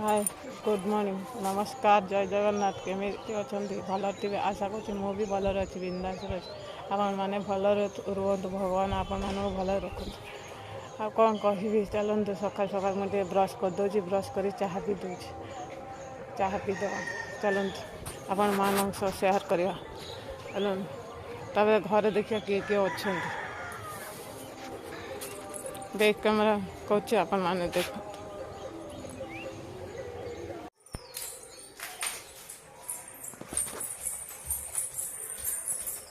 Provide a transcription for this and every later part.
hi good morning नमस्कार जय जगन्नाथ केमिति अछंती भल थे आशा करूँ मु भी भलरे अच्छी बिंदास आपण मैंने भलरे रुहतु भगवान आपण मानक भल रखु आ कौन कहि चलते सकाल सकाल मुझे ब्रश करदे ब्रश कर चाह पी दूँ चाह पीदेवा चलते आपण मान सेयार करवा चलते घरे देखिए किए किए अच्छा बैक कैमेरा कौच आपण मैंने देख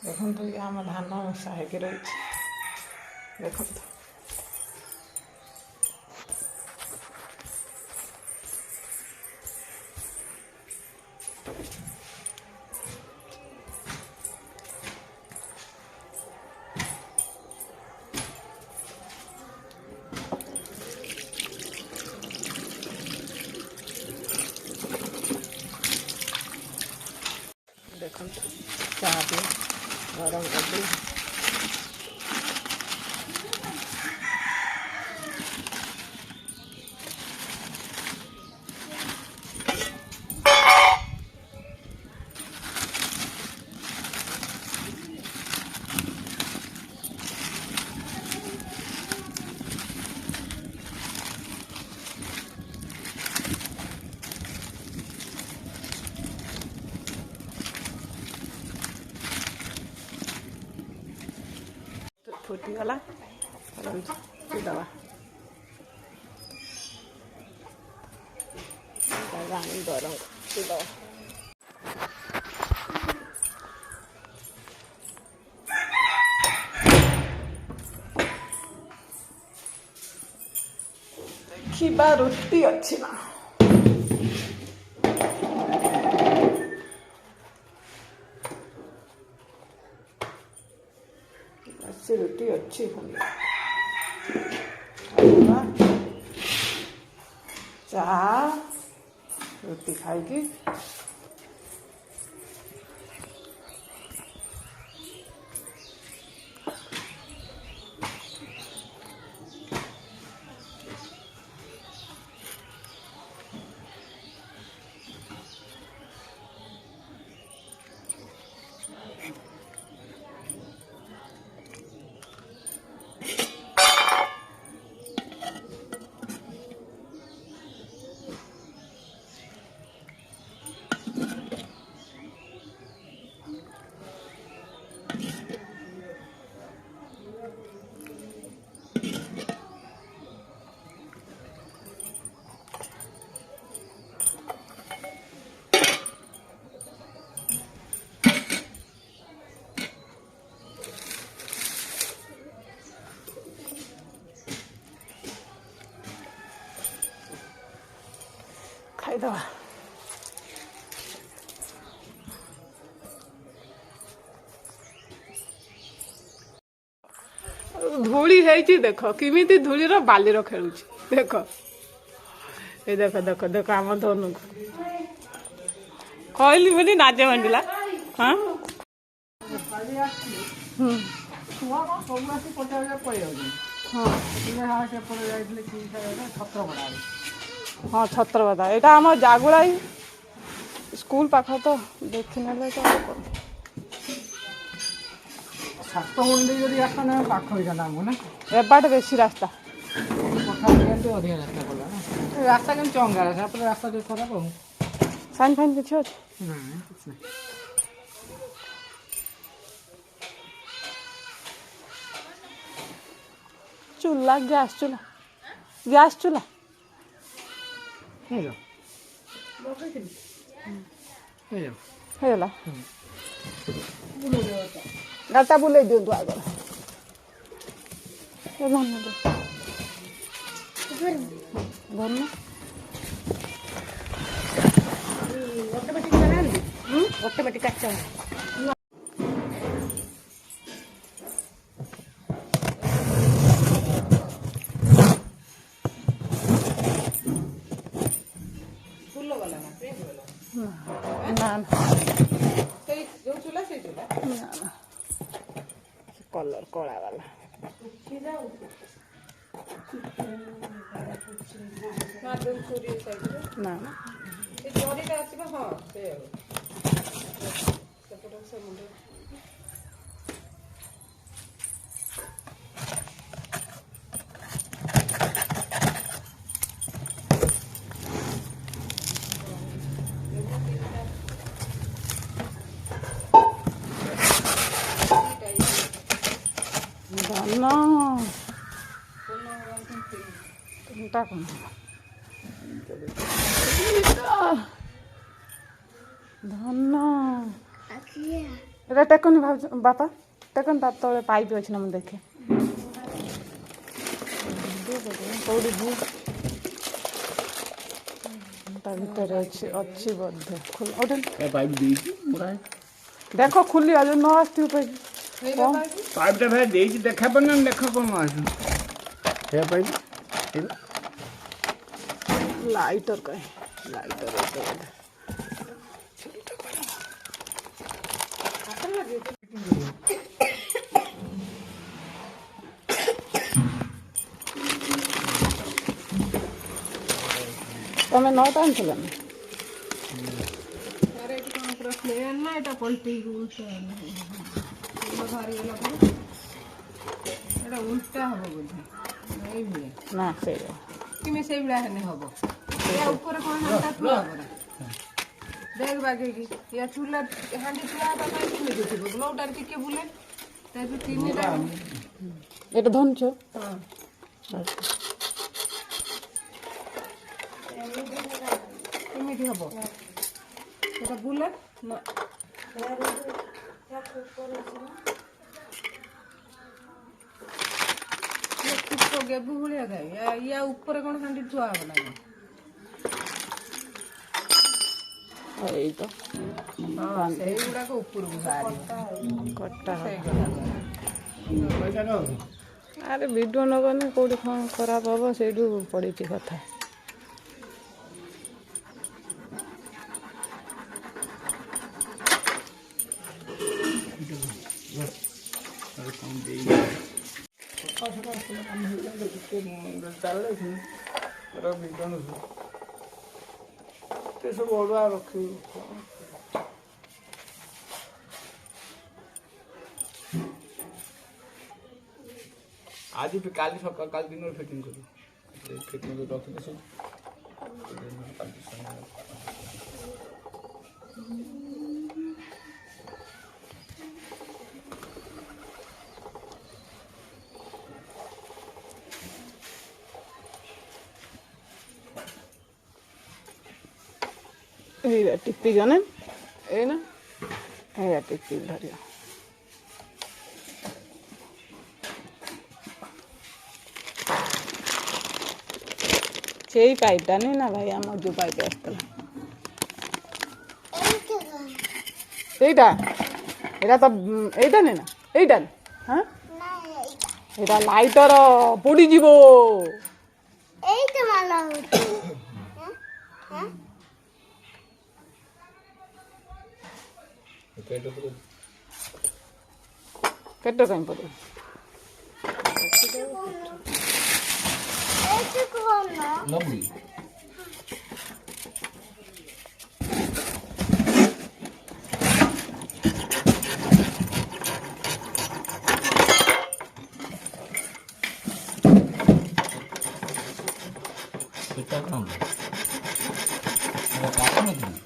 देखो ये आम धान साहिक रही देखो देखो चाह भी गरम कर दी फुटीगला दवा गरम दवा देखा रुटी अच्छी ना अच्छी रुटी अच्छी चाह रुटी खाएगी खाईदवा धूली है देख किमी धूली बाली खेलु देख ये देख देख देख आम धनु कहली बोली नाचे मंडिला हाँ हाँ छत्रपदा यहाँ आम जागुड़ा स्कूल पाख तो देखी ना एबाट बेसी रास्ता रास्ता के चंगा रास्ता जो खराब हो साइन फाइन किसी अच्छे चूल्हा गैस चूल्हा ହେଇଗଲା ଗାଟା ବୁଲେଇ ଦିଅନ୍ତୁ ଆଗ ଧନ ऑटोमेटिक अच्छा कलर कला वाला ନା ନା ଧନ ତିନିଟା କ'ଣ ଧନ ଏଇଟା ଟେକନି ଭାବୁଛ ବାପା ଟେକନି ତା ତଳେ ପାଇପ୍ ଅଛି ନା ମୁଁ ଦେଖେ କେଉଁଠି ଭୁ ତା ଭିତରେ ଅଛି ବୋଧେ ପାଇପ୍ ଦେଇଛି ପୁରା ଦେଖ ଖୋଲି ଆଉ ନ ଆସିଥିବ ପାଇପ୍ଟା ଭାଇ ଦେଇଛି ଦେଖା ପାରୁନା ଦେଖ କ'ଣ ଆସୁ ସେ ପାଇପ୍ ଲାଇଟର କାହିଁ ଲାଇଟର ତମେ ନଅଟା ଆଣିଥିଲ ନା ଏଇଟା ପଲଟି ବାହାରିଗଲା ପରେ ଏଇଟା ଉଲ୍ଟା ହବ ବୋଧେ ଏଇଭଳିଆ ନା ସେଇଆ କିମି ସେଇଭଳିଆ ହେଲେ ହବ ୟା ଉପରେ କ'ଣ ହାଣ୍ଡିଟା ଥୁଆ ହବ ନା ଦେଖ ବାଗେଇକି ୟା ଚୁଲା ହାଣ୍ଡି ଥୁଆ ହେବା ପାଇଁ କେମିତି ଥିବ ଗ୍ଲୋଭଟାରେ ଟିକେ ବୁଲେ ତାପରେ ତିନିଟା এটা ধনছ ହଁ କେମିତି ହବ ସେଟା ବୁଲେ ନା ଗେବୁ ଭଳିଆ ଥାଏ ୟା ଉପରେ କ'ଣ ହାଣ୍ଡି ଥୁଆ ହବ ନା এই তো ହଁ ସେଇଗୁଡ଼ାକ ଉପରକୁ ବାହାରିବ কটা ପଇସା ନେବ আরে ভিডিও নবনি কোটি খরাপ হব সেইটু পড়িছি কথা ସବୁ ଅଡ଼ୁଆ ରଖିବୁ ଆଜି କାଲି ସକାଳ କାଲି ଦିନରେ ଫିଟିଂ କରିବୁ ଫିଟିଂ କରି ରଖିଲେ ସେ এইটা টিপি জানেন এই না এইটা টিপি ধরিয়া সেই পাইপটা নেই না ভাই আমার যে পাইপে আসছিল এইটা এটা তো এইটা নেই না এইটা হ্যাঁ এটা লাইটর পড়িଯିବ এইটা ভালো হচ্ছে হ্যাঁ କେତେ କାଇଁ ପଡ଼ିବ এইটা কোন না ନବୁ ସେଟା କ'ଣ କାଟୁନଥିଲି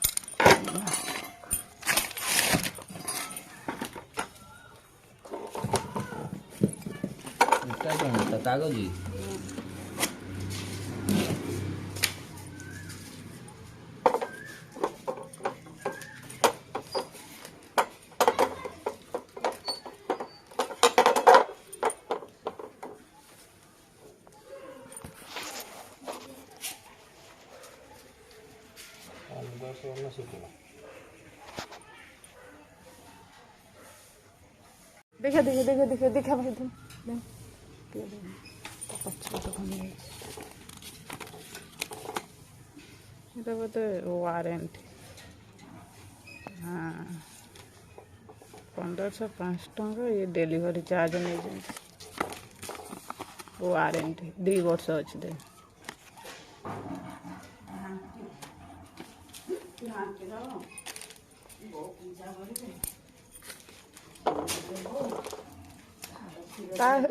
ଏଟା କ'ଣ ତା କାଗଜ দেখে দেখে দেখে দেখে দেখে ভাই দিন পছরে তখন এটা বোধ ওয়ারেন্টি হ্যাঁ 1505 ଟଙ୍କା ଇଏ ଡେଲିଭରି ଚାର୍ଜ ନେଇଛନ୍ତି ୱାରେଣ୍ଟି 2 ବର୍ଷ ଅଛି ଦେ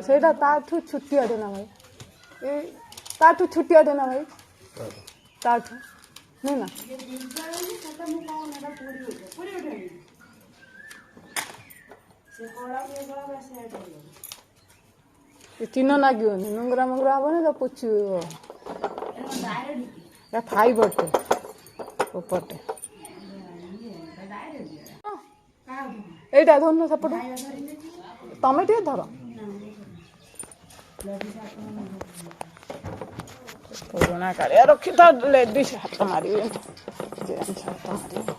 ସେଇଟା ତାଠୁ ଛୁଟିଆଟେ ନା ଭାଇ ଏ ତାଠୁ ଛୁଟିଆଟେ ନା ଭାଇ ତାଠୁ ନୁହେଁ ନା ଏ ଚିହ୍ନ ଲାଗିବନି ନୁଙ୍ଗୁରା ମୁଙ୍ଗୁରା ହବନି ତ ପୋଛିବ ଏ ଫାଇବରଟେ ଉପରଟେ ଏଇଟା ଧରୁନ ସେପଟେ ତମେ ଟିକେ ଧର ପୁରୁଣା କାଳିଆ ରଖିଥା ଲେଡ଼ିସ୍ ହାତ ମାରିବେ ଜେଣ୍ଟସ୍ ହାତ ମାରିବେ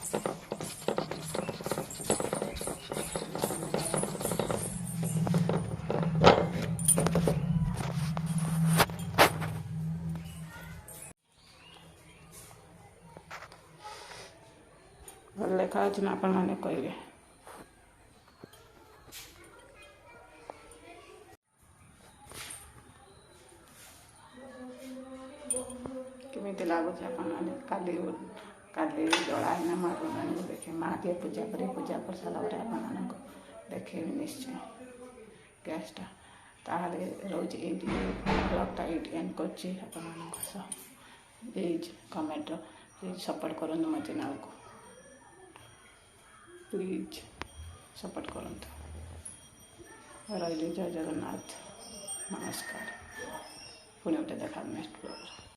ଭଲ ଲେଖା ଅଛି ନା ଆପଣମାନେ କହିବେ କେମିତି ଲାଗୁଛି ଆପଣମାନେ କାଲି ଜଳା ହେଇନା ମୁଁ ଆପଣମାନଙ୍କୁ ଦେଖେ ମାଆ ଟିକେ ପୂଜା କରିସାରିଲା ପରେ ଆପଣମାନଙ୍କୁ ଦେଖେଇବି ନିଶ୍ଚୟ ଗ୍ୟାସ୍ଟା ତାହେଲେ ରହୁଛି ଏଇଠି ବ୍ଲଗ୍ଟା ଏଇଠି ଏଣ୍ଡ କରୁଛି ଆପଣମାନଙ୍କ ସହ ପ୍ଲିଜ୍ କମେଣ୍ଟର ପ୍ଲିଜ୍ ସପୋର୍ଟ କରନ୍ତୁ ମୋ ଚ୍ୟାନେଲ୍କୁ ପ୍ଲିଜ୍ ସପୋର୍ଟ କରନ୍ତୁ ରହିଲି ଜୟ ଜଗନ୍ନାଥ ନମସ୍କାର ପୁଣି ଗୋଟେ ଦେଖା ନେକ୍ସଟ ବ୍ଲଗ୍ରେ